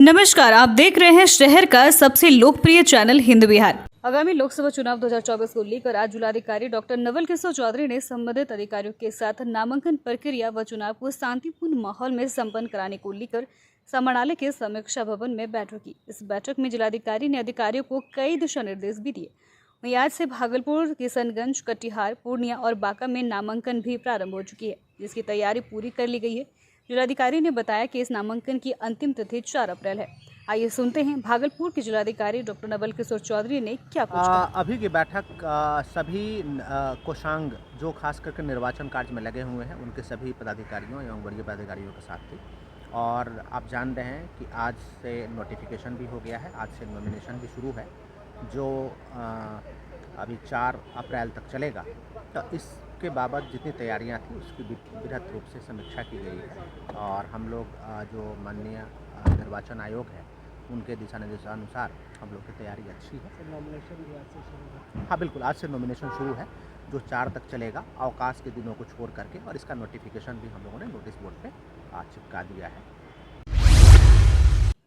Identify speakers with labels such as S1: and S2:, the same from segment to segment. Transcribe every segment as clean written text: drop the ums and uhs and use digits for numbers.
S1: नमस्कार, आप देख रहे हैं शहर का सबसे लोकप्रिय चैनल हिंद बिहार। आगामी लोकसभा चुनाव 2024 को लेकर आज जिलाधिकारी डॉक्टर नवल किशोर चौधरी ने संबंधित अधिकारियों के साथ नामांकन प्रक्रिया व चुनाव को शांतिपूर्ण माहौल में संपन्न कराने को लेकर समाहरणालय के समीक्षा भवन में बैठक की। इस बैठक में जिलाधिकारी ने अधिकारियों को कई दिशा निर्देश भी दिए। वहीं आज से भागलपुर, किशनगंज, कटिहार, पूर्णिया और बांका में नामांकन भी प्रारंभ हो चुकी है, जिसकी तैयारी पूरी कर ली गई है। जिलाधिकारी ने बताया कि इस नामांकन की अंतिम तिथि 4 अप्रैल है। आइए सुनते हैं भागलपुर के जिलाधिकारी डॉक्टर नवल किशोर चौधरी ने क्या कुछ कहा।
S2: अभी की बैठक सभी कोषांग जो खास करके निर्वाचन कार्य में लगे हुए हैं उनके सभी पदाधिकारियों एवं वरीय पदाधिकारियों के साथ थी। और आप जान रहे हैं कि आज से नोटिफिकेशन भी हो गया है, आज से नॉमिनेशन भी शुरू है जो अभी 4 अप्रैल तक चलेगा। तो इसके बाबत जितनी तैयारियां थी उसकी बृहद रूप से समीक्षा की गई है और हम लोग जो माननीय निर्वाचन आयोग है उनके दिशा निर्देशानुसार हम लोग की तैयारी अच्छी है।
S3: नॉमिनेशन भी आज से शुरू है?
S2: हाँ बिल्कुल, आज से नॉमिनेशन शुरू है जो 4 तक चलेगा, अवकाश के दिनों को छोड़ करके। और इसका नोटिफिकेशन भी हम लोगों ने नोटिस बोर्ड पे चिपका दिया है।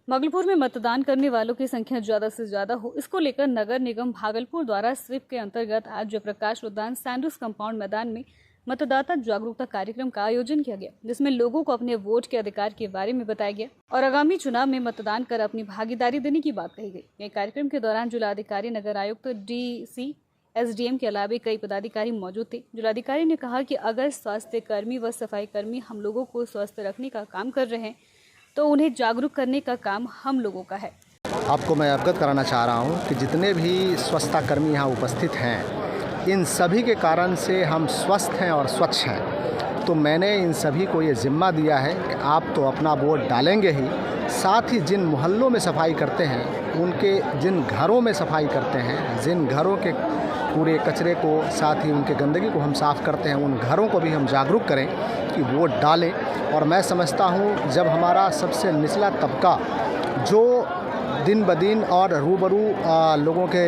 S1: भागलपुर में मतदान करने वालों की संख्या ज्यादा से ज्यादा हो, इसको लेकर नगर निगम भागलपुर द्वारा स्वीप के अंतर्गत आज जयप्रकाश उद्यान सैंडविच कंपाउंड मैदान में मतदाता जागरूकता कार्यक्रम का आयोजन किया गया, जिसमें लोगों को अपने वोट के अधिकार के बारे में बताया गया और आगामी चुनाव में मतदान कर अपनी भागीदारी देने की बात कही गई। यह कार्यक्रम के दौरान जिलाधिकारी, नगर आयुक्त, डीसी, एसडीएम के अलावा कई पदाधिकारी मौजूद थे। जिलाधिकारी ने कहा कि अगर स्वास्थ्य कर्मी व सफाई कर्मी हम लोगों को स्वस्थ रखने का काम कर रहे हैं तो उन्हें जागरूक करने का काम हम लोगों का है।
S4: आपको मैं अवगत कराना चाह रहा हूं कि जितने भी स्वच्छता कर्मी यहाँ उपस्थित हैं, इन सभी के कारण से हम स्वस्थ हैं और स्वच्छ हैं। तो मैंने इन सभी को ये जिम्मा दिया है कि आप तो अपना वोट डालेंगे ही, साथ ही जिन मोहल्लों में सफाई करते हैं, उनके जिन घरों में सफाई करते हैं, जिन घरों के पूरे कचरे को, साथ ही उनके गंदगी को हम साफ़ करते हैं, उन घरों को भी हम जागरूक करें कि वोट डालें। और मैं समझता हूँ जब हमारा सबसे निचला तबका जो दिन ब दिन और रूबरू लोगों के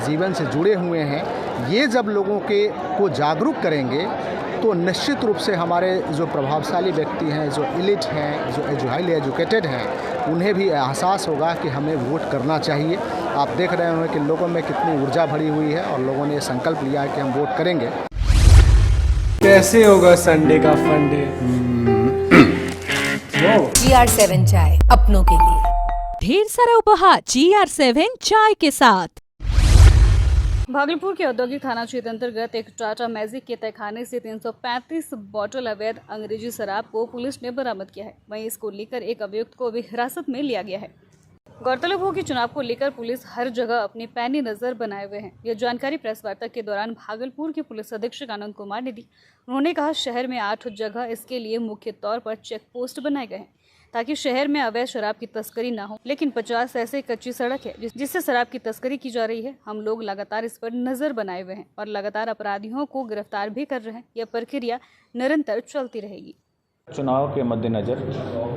S4: जीवन से जुड़े हुए हैं, ये जब लोगों को जागरूक करेंगे तो निश्चित रूप से हमारे जो प्रभावशाली व्यक्ति हैं, जो इलिट हैं, जो हाईली एजुकेटेड हैं, उन्हें भी एहसास होगा कि हमें वोट करना चाहिए। आप देख रहे होंगे कि लोगों में कितनी ऊर्जा भरी हुई है और लोगों ने ये संकल्प लिया है कि हम वोट करेंगे।
S3: कैसे होगा संडे का फंडे?
S5: GR7 चाय अपनों के लिए
S6: ढेर सारा उपहार GR7 चाय के साथ।
S1: भागलपुर के औद्योगिक थाना क्षेत्र अंतर्गत एक टाटा मैजिक के तहखाने से 335 बोतल अवैध अंग्रेजी शराब को पुलिस ने बरामद किया है। वहीं इसको लेकर एक अभियुक्त को भी हिरासत में लिया गया है। गौरतलब हो कि चुनाव को लेकर पुलिस हर जगह अपनी पैनी नजर बनाए हुए हैं। यह जानकारी प्रेस वार्ता के दौरान भागलपुर के पुलिस अधीक्षक आनंद कुमार ने दी। उन्होंने कहा शहर में 8 जगह इसके लिए मुख्य तौर पर चेक पोस्ट बनाए गए हैं ताकि शहर में अवैध शराब की तस्करी ना हो, लेकिन 50 ऐसे कच्ची सड़क है जिससे शराब की तस्करी की जा रही है। हम लोग लगातार इस पर नजर बनाए हुए हैं और लगातार अपराधियों को गिरफ्तार भी कर रहे हैं। यह प्रक्रिया निरंतर चलती रहेगी।
S7: चुनाव के मद्देनज़र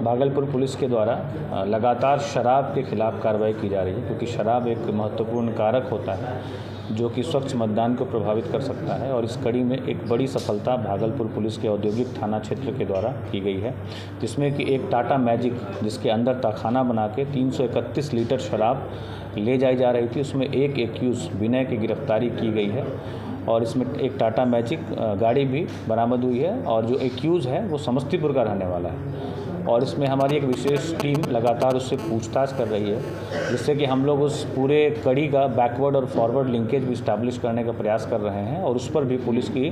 S7: भागलपुर पुलिस के द्वारा लगातार शराब के खिलाफ कार्रवाई की जा रही है, क्योंकि शराब एक महत्वपूर्ण कारक होता है जो कि स्वच्छ मतदान को प्रभावित कर सकता है। और इस कड़ी में एक बड़ी सफलता भागलपुर पुलिस के औद्योगिक थाना क्षेत्र के द्वारा की गई है, जिसमें कि एक टाटा मैजिक जिसके अंदर तहखाना बना के 331 लीटर शराब ले जाई जा रही थी, उसमें एक एक्यूज विनय की गिरफ्तारी की गई है। और इसमें एक टाटा मैजिक गाड़ी भी बरामद हुई है और जो एक्यूज़ है वो समस्तीपुर का रहने वाला है। और इसमें हमारी एक विशेष टीम लगातार उससे पूछताछ कर रही है, जिससे कि हम लोग उस पूरे कड़ी का बैकवर्ड और फॉरवर्ड लिंकेज भी इस्टेब्लिश करने का प्रयास कर रहे हैं। और उस पर भी पुलिस की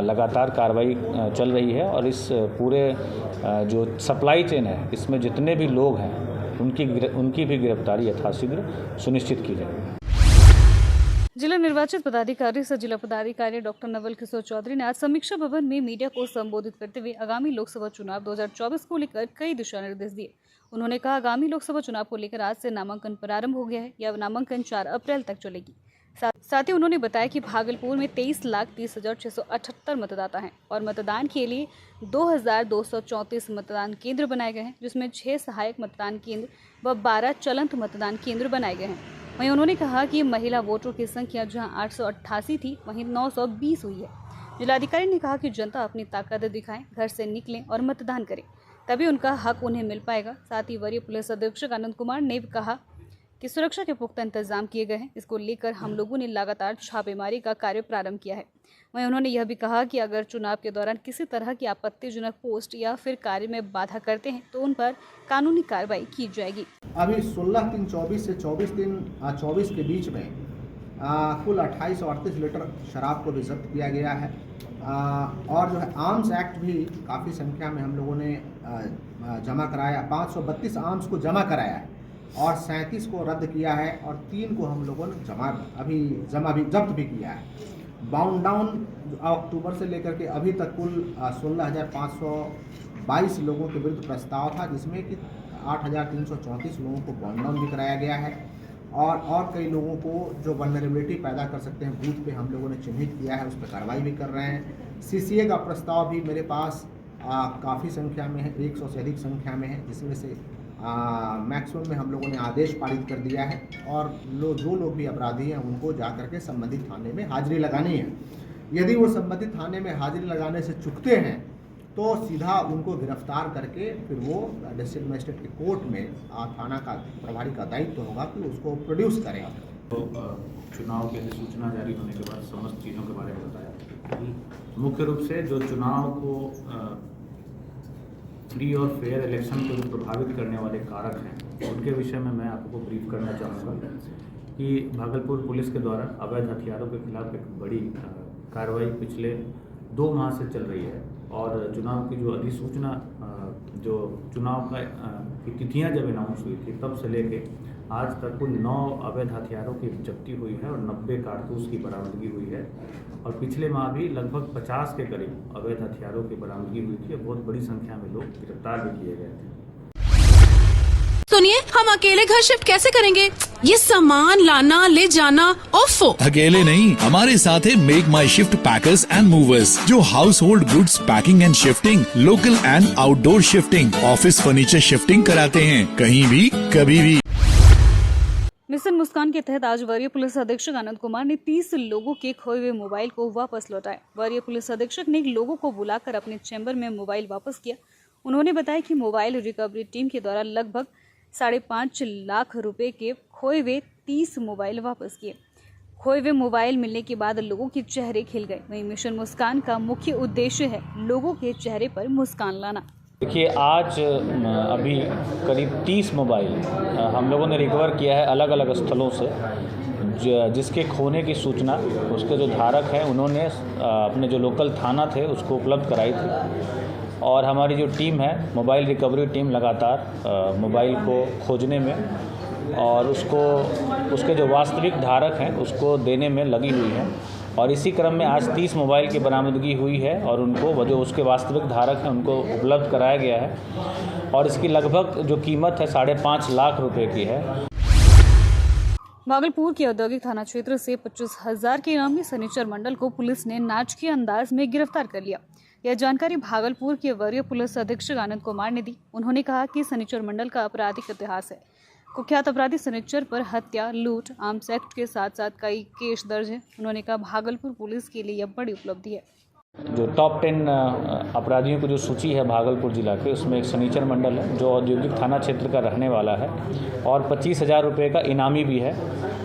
S7: लगातार कार्रवाई चल रही है। और इस पूरे जो सप्लाई चेन है, इसमें जितने भी लोग हैं उनकी भी गिरफ्तारी यथाशीघ्र सुनिश्चित की जाएगी।
S1: जिला निर्वाचित पदाधिकारी सह जिला पदाधिकारी डॉक्टर नवल किशोर चौधरी ने आज समीक्षा भवन में मीडिया को संबोधित करते हुए आगामी लोकसभा चुनाव 2024 को लेकर कई दिशा निर्देश दिए। उन्होंने कहा आगामी लोकसभा चुनाव को लेकर आज से नामांकन प्रारंभ हो गया है। यह नामांकन 4 अप्रैल तक चलेगी। साथ ही उन्होंने बताया कि भागलपुर में 23,30,678 मतदाता हैं और मतदान के लिए 2,234 मतदान केंद्र बनाए गए हैं, जिसमें 6 सहायक मतदान केंद्र व 12 चलंत मतदान केंद्र बनाए गए हैं। वहीं उन्होंने कहा कि महिला वोटरों की संख्या जहां 888 थी, वहीं 920 हुई है। जिलाधिकारी ने कहा कि जनता अपनी ताकत दिखाएं, घर से निकलें और मतदान करें। तभी उनका हक उन्हें मिल पाएगा। साथ ही वरीय पुलिस अधीक्षक आनंद कुमार ने कहा कि सुरक्षा के पुख्ता इंतजाम किए गए हैं। इसको लेकर हम लोगों ने लगातार छापेमारी का कार्य प्रारंभ किया है। वहीं उन्होंने यह भी कहा कि अगर चुनाव के दौरान किसी तरह की आपत्तिजनक पोस्ट या फिर कार्य में बाधा करते हैं तो उन पर कानूनी कार्रवाई की जाएगी।
S4: अभी 16/3/24 से 24 के बीच में कुल 2838 लीटर शराब को भी जब्त किया गया है। और जो है आर्म्स एक्ट भी काफ़ी संख्या में हम लोगों ने जमा कराया, 532 आर्म्स को जमा कराया है और 37 को रद्द किया है और 3 को हम लोगों ने जब्त भी किया है। बाउंड डाउन अक्टूबर से लेकर के अभी तक कुल 16,522 लोगों के विरुद्ध प्रस्ताव था, जिसमें कि 8,334 लोगों को बाउंड डाउन भी कराया गया है और कई लोगों को जो वल्नरेबिलिटी पैदा कर सकते हैं बूथ पे हम लोगों ने चिन्हित किया है, उस पर कार्रवाई भी कर रहे हैं। CCA का प्रस्ताव भी मेरे पास काफ़ी संख्या में है, 100 से अधिक संख्या में है, जिसमें से मैक्सिमम में हम लोगों ने आदेश पारित कर दिया है और जो लोग भी अपराधी हैं उनको जाकर के संबंधित थाने में हाजिरी लगानी है। यदि वो संबंधित थाने में हाजिरी लगाने से चूकते हैं तो सीधा उनको गिरफ्तार करके फिर वो डिस्ट्रिक्ट मजिस्ट्रेट के कोर्ट में थाना का प्रभारी का दायित्व होगा कि उसको प्रोड्यूस करें।
S7: तो चुनाव के सूचना जारी होने के बाद समस्त चीज़ों के बारे में बताया। मुख्य रूप से जो चुनाव को फ्री और फेयर इलेक्शन को जो प्रभावित करने वाले कारक हैं उनके विषय में मैं आपको ब्रीफ करना चाहूँगा कि भागलपुर पुलिस के द्वारा अवैध हथियारों के खिलाफ एक बड़ी कार्रवाई पिछले 2 माह से चल रही है और चुनाव की जो अधिसूचना जो चुनाव की तिथियां जब अनाउंस हुई थी तब से लेके आज तक कुल 9 अवैध हथियारों की जब्ती हुई है और 90 कारतूस की बरामदगी हुई है और पिछले माह भी लगभग 50 के करीब अवैध हथियारों की बरामदगी हुई थी। बहुत बड़ी संख्या में लोग गिरफ्तार भी किए गए थे।
S8: सुनिए, हम अकेले घर शिफ्ट कैसे करेंगे? ये सामान लाना ले जाना ओफो।
S9: अकेले नहीं, हमारे साथ है make my shift packers and movers, जो household goods packing and shifting, local and outdoor shifting, office furniture shifting कराते हैं, कहीं भी कभी भी।
S1: मिशन मुस्कान के तहत आज वरीय पुलिस अधीक्षक आनंद कुमार ने 30 लोगों के खोए हुए मोबाइल को वापस लौटाया। वरीय पुलिस अधीक्षक ने लोगों को बुलाकर अपने चैम्बर में मोबाइल वापस किया। उन्होंने बताया कि मोबाइल रिकवरी टीम के द्वारा लगभग 5.5 लाख रुपए के खोए हुए 30 मोबाइल वापस किए। खोए हुए मोबाइल मिलने के बाद लोगों के चेहरे खिल गए। वहीं मिशन मुस्कान का मुख्य उद्देश्य है लोगों के चेहरे पर मुस्कान लाना।
S7: देखिए, आज अभी करीब 30 मोबाइल हम लोगों ने रिकवर किया है अलग अलग स्थलों से, जिसके खोने की सूचना उसके जो धारक हैं उन्होंने अपने जो लोकल थाना थे उसको उपलब्ध कराई थी और हमारी जो टीम है मोबाइल रिकवरी टीम लगातार मोबाइल को खोजने में और उसके जो वास्तविक धारक हैं उसको देने में लगी हुई है और इसी क्रम में आज 30 मोबाइल की बरामदगी हुई है और उनको जो उसके वास्तविक धारक हैं उनको उपलब्ध कराया गया है और इसकी लगभग जो कीमत है 5.5 लाख रुपए की है।
S1: भागलपुर के औद्योगिक थाना क्षेत्र से 25,000 के इनामी सनीचर मंडल को पुलिस ने नाटकीय अंदाज में गिरफ्तार कर लिया। यह जानकारी भागलपुर के वरीय पुलिस अधीक्षक आनंद कुमार ने दी। उन्होंने कहा कि सनीचर मंडल का आपराधिक इतिहास है। कुख्यात अपराधी सनीचर पर हत्या, लूट, आर्म्स एक्ट के साथ साथ कई केस दर्ज हैं। उन्होंने कहा भागलपुर पुलिस के लिए यह बड़ी उपलब्धि है।
S7: जो टॉप 10 अपराधियों की जो सूची है भागलपुर जिला के, उसमें एक सनीचर मंडल है जो औद्योगिक थाना क्षेत्र का रहने वाला है और 25,000 रुपये का इनामी भी है।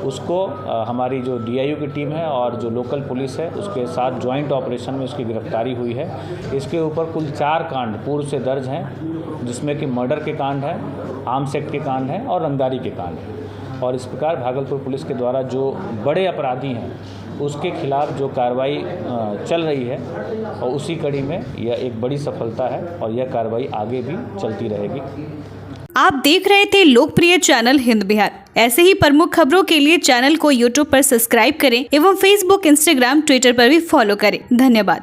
S7: उसको हमारी जो DIU की टीम है और जो लोकल पुलिस है उसके साथ जॉइंट ऑपरेशन में उसकी गिरफ्तारी हुई है। इसके ऊपर कुल 4 कांड पूर्व से दर्ज हैं, जिसमें कि मर्डर के कांड है, आर्म्स एक्ट के कांड हैं और रंगदारी के कांड हैं। और इस प्रकार भागलपुर पुलिस के द्वारा जो बड़े अपराधी हैं उसके खिलाफ जो कार्रवाई चल रही है और उसी कड़ी में यह एक बड़ी सफलता है और यह कार्रवाई आगे भी चलती रहेगी।
S1: आप देख रहे थे लोकप्रिय चैनल हिंद बिहार। ऐसे ही प्रमुख खबरों के लिए चैनल को YouTube पर सब्सक्राइब करें एवं Facebook, Instagram, Twitter पर भी फॉलो करें। धन्यवाद।